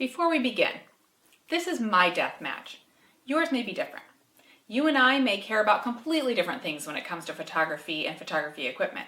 Before we begin, this is my death match. Yours may be different. You and I may care about completely different things when it comes to photography and photography equipment.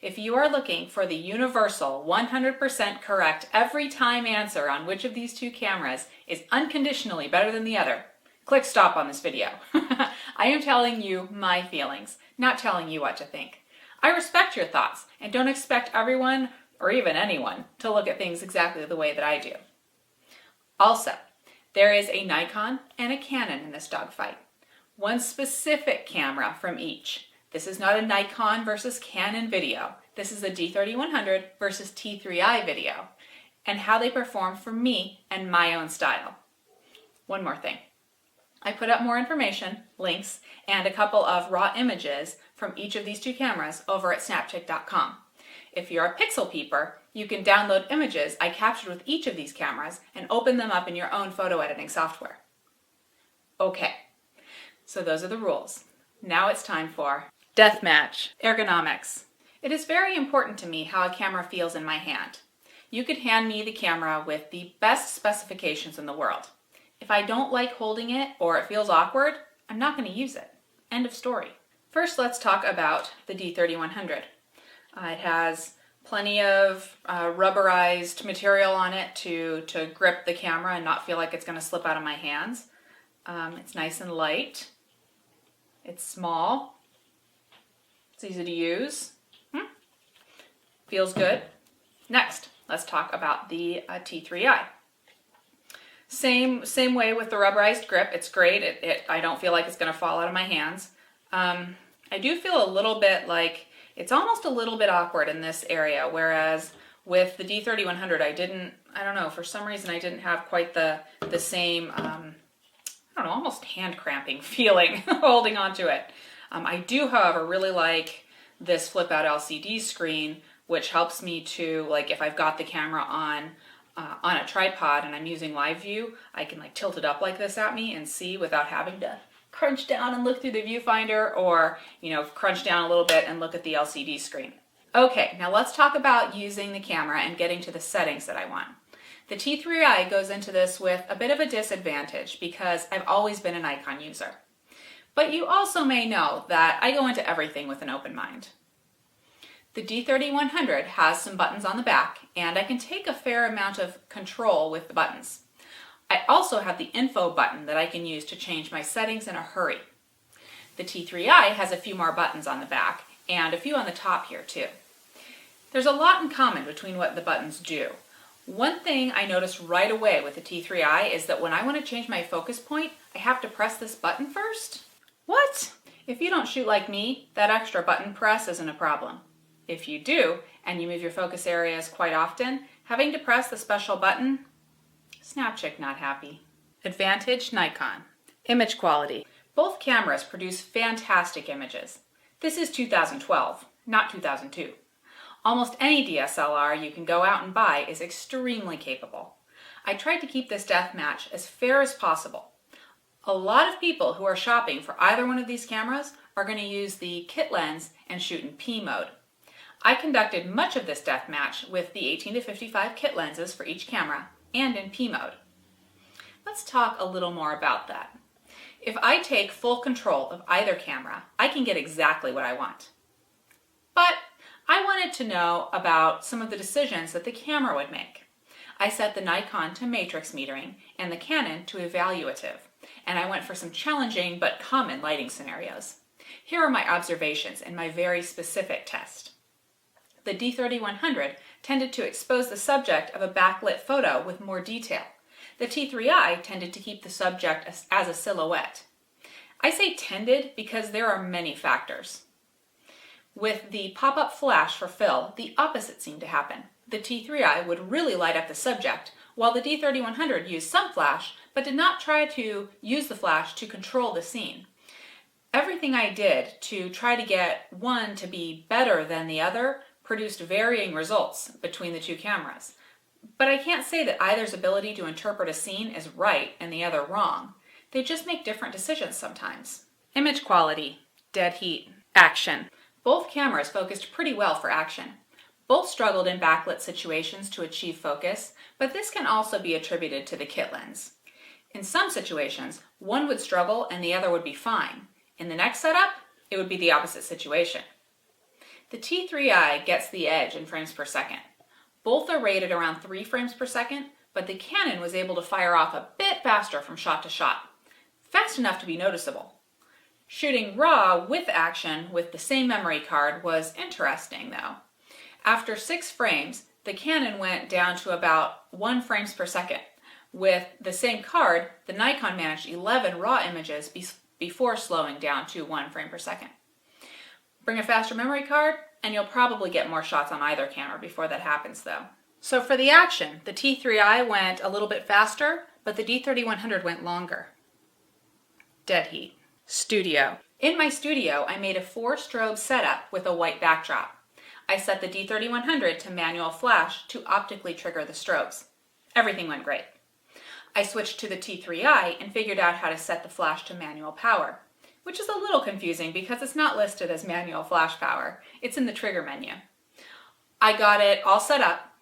If you are looking for the universal 100% correct every time answer on which of these two cameras is unconditionally better than the other, click stop on this video. I am telling you my feelings, not telling you what to think. I respect your thoughts and don't expect everyone, or even anyone, to look at things exactly the way that I do. Also, there is a Nikon and a Canon in this dogfight. One specific camera from each. This is not a Nikon versus Canon video. This is a D3100 versus T3i video, and how they perform for me and my own style. One more thing. I put up more information, links, and a couple of raw images from each of these two cameras over at snapchick.com. If you're a pixel peeper, you can download images I captured with each of these cameras and open them up in your own photo editing software. Okay, so those are the rules. Now it's time for Deathmatch. Ergonomics. It is very important to me how a camera feels in my hand. You could hand me the camera with the best specifications in the world. If I don't like holding it or it feels awkward, I'm not going to use it. End of story. First, let's talk about the D3100. It has plenty of rubberized material on it to grip the camera and not feel like it's going to slip out of my hands. It's nice and light. It's small. It's easy to use. Feels good. Next, let's talk about the T3i. Same way with the rubberized grip. It's great. I don't feel like it's going to fall out of my hands. I do feel a little bit like it's almost a little bit awkward in this area, whereas with the D3100 I don't know, for some reason I didn't have quite the same, almost hand cramping feeling holding onto it. I do, however, really like this flip out LCD screen, which helps me to, like, if I've got the camera on a tripod and I'm using live view, I can like tilt it up like this at me and see without having to crunch down and look through the viewfinder, or, crunch down a little bit and look at the LCD screen. Okay, now let's talk about using the camera and getting to the settings that I want. The T3i goes into this with a bit of a disadvantage because I've always been a Nikon user. But you also may know that I go into everything with an open mind. The D3100 has some buttons on the back, and I can take a fair amount of control with the buttons. I also have the info button that I can use to change my settings in a hurry. The T3i has a few more buttons on the back, and a few on the top here too. There's a lot in common between what the buttons do. One thing I noticed right away with the T3i is that when I want to change my focus point, I have to press this button first. What? If you don't shoot like me, that extra button press isn't a problem. If you do, and you move your focus areas quite often, having to press the special button, Snapchick not happy. Advantage Nikon. Image quality. Both cameras produce fantastic images. This is 2012, not 2002. Almost any DSLR you can go out and buy is extremely capable. I tried to keep this death match as fair as possible. A lot of people who are shopping for either one of these cameras are going to use the kit lens and shoot in P mode. I conducted much of this death match with the 18 to 55 kit lenses for each camera and in P mode. Let's talk a little more about that. If I take full control of either camera, I can get exactly what I want. But I wanted to know about some of the decisions that the camera would make. I set the Nikon to matrix metering and the Canon to evaluative, and I went for some challenging but common lighting scenarios. Here are my observations in my very specific test. The D3100 tended to expose the subject of a backlit photo with more detail. The T3i tended to keep the subject as a silhouette. I say tended because there are many factors. With the pop-up flash for fill, the opposite seemed to happen. The T3i would really light up the subject, while the D3100 used some flash, but did not try to use the flash to control the scene. Everything I did to try to get one to be better than the other produced varying results between the two cameras. But I can't say that either's ability to interpret a scene is right and the other wrong. They just make different decisions sometimes. Image quality, dead heat, action. Both cameras focused pretty well for action. Both struggled in backlit situations to achieve focus, but this can also be attributed to the kit lens. In some situations, one would struggle and the other would be fine. In the next setup, it would be the opposite situation. The T3i gets the edge in frames per second. Both are rated around 3 frames per second, but the Canon was able to fire off a bit faster from shot to shot. Fast enough to be noticeable. Shooting RAW with action with the same memory card was interesting though. After 6 frames, the Canon went down to about 1 frames per second. With the same card, the Nikon managed 11 RAW images before slowing down to 1 frame per second. Bring a faster memory card, and you'll probably get more shots on either camera before that happens though. So for the action, the T3i went a little bit faster, but the D3100 went longer. Dead heat. Studio. In my studio, I made a 4-strobe setup with a white backdrop. I set the D3100 to manual flash to optically trigger the strobes. Everything went great. I switched to the T3i and figured out how to set the flash to manual power, which is a little confusing because it's not listed as manual flash power. It's in the trigger menu. I got it all set up,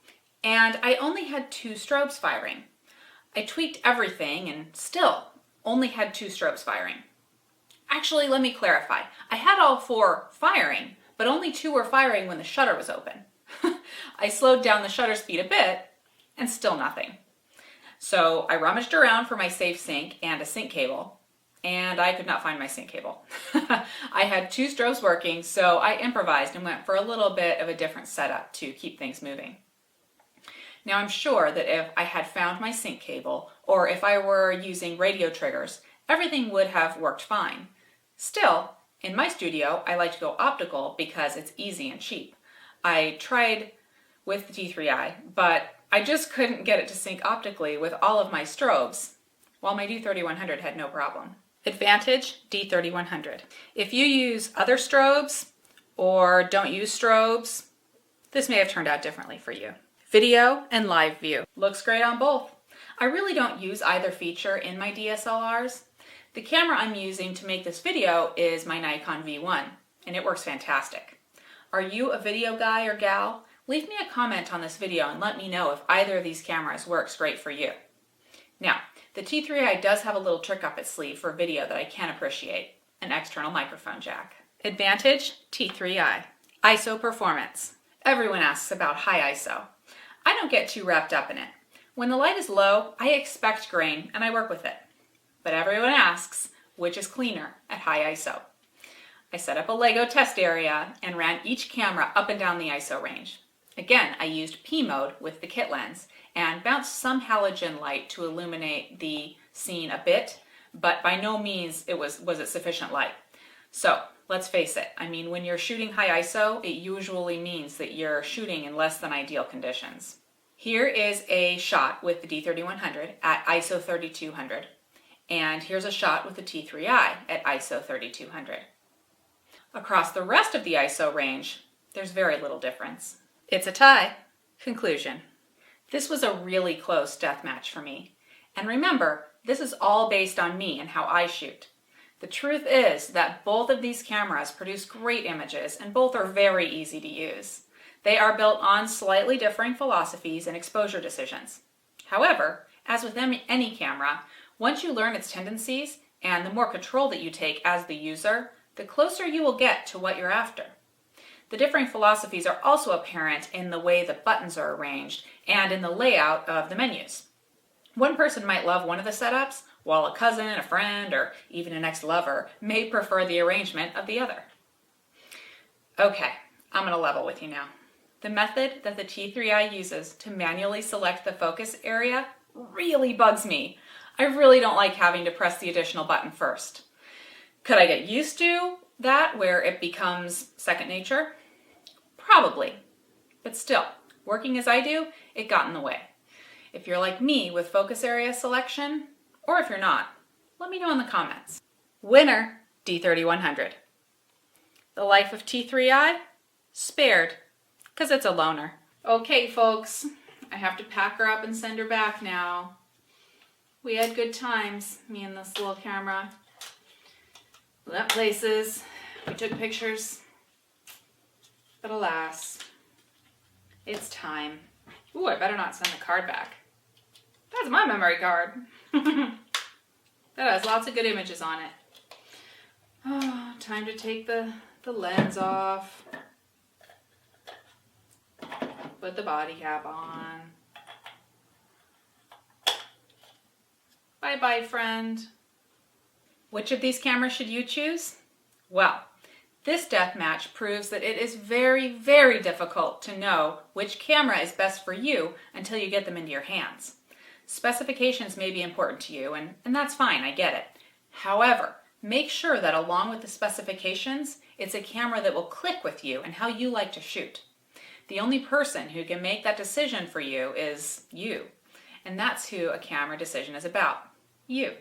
and I only had 2 strobes firing. I tweaked everything and still only had 2 strobes firing. Actually, let me clarify. I had all 4 firing, but only 2 were firing when the shutter was open. I slowed down the shutter speed a bit, and still nothing. So I rummaged around for my safe sync and a sync cable, and I could not find my sync cable. I had 2 strobes working, so I improvised and went for a little bit of a different setup to keep things moving. Now I'm sure that if I had found my sync cable, or if I were using radio triggers, everything would have worked fine. Still, in my studio, I like to go optical because it's easy and cheap. I tried with the T3i, but I just couldn't get it to sync optically with all of my strobes, while my D3100 had no problem. Advantage, D3100. If you use other strobes or don't use strobes, this may have turned out differently for you. Video and live view. Looks great on both. I really don't use either feature in my DSLRs. The camera I'm using to make this video is my Nikon V1, and it works fantastic. Are you a video guy or gal? Leave me a comment on this video and let me know if either of these cameras works great for you. Now, the T3i does have a little trick up its sleeve for video that I can appreciate, an external microphone jack. Advantage, T3i. ISO performance. Everyone asks about high ISO. I don't get too wrapped up in it. When the light is low, I expect grain and I work with it. But everyone asks, which is cleaner at high ISO? I set up a Lego test area and ran each camera up and down the ISO range. Again, I used P mode with the kit lens and bounced some halogen light to illuminate the scene a bit, but by no means was it sufficient light. So let's face it, I mean, when you're shooting high ISO, it usually means that you're shooting in less than ideal conditions. Here is a shot with the D3100 at ISO 3200, and here's a shot with the T3i at ISO 3200. Across the rest of the ISO range, there's very little difference. It's a tie. Conclusion. This was a really close deathmatch for me. And remember, this is all based on me and how I shoot. The truth is that both of these cameras produce great images and both are very easy to use. They are built on slightly differing philosophies and exposure decisions. However, as with any camera, once you learn its tendencies and the more control that you take as the user, the closer you will get to what you're after. The differing philosophies are also apparent in the way the buttons are arranged and in the layout of the menus. One person might love one of the setups, while a cousin, a friend, or even an ex-lover may prefer the arrangement of the other. Okay, I'm going to level with you now. The method that the T3i uses to manually select the focus area really bugs me. I really don't like having to press the additional button first. Could I get used to that where it becomes second nature? Probably. But still, working as I do, it got in the way. If you're like me with focus area selection, or if you're not, let me know in the comments. Winner, D3100. The life of T3i? Spared, because it's a loner. Okay, folks, I have to pack her up and send her back now. We had good times, me and this little camera. We went places, we took pictures, but alas, It's time. Ooh, I better not send the card back. That's my memory card. That has lots of good images on it. Oh, time to take the lens off. Put the body cap on. Bye-bye, friend. Which of these cameras should you choose? Well, this death match proves that it is very, very difficult to know which camera is best for you until you get them into your hands. Specifications may be important to you, and that's fine, I get it. However, make sure that along with the specifications, it's a camera that will click with you and how you like to shoot. The only person who can make that decision for you is you. And that's who a camera decision is about. You.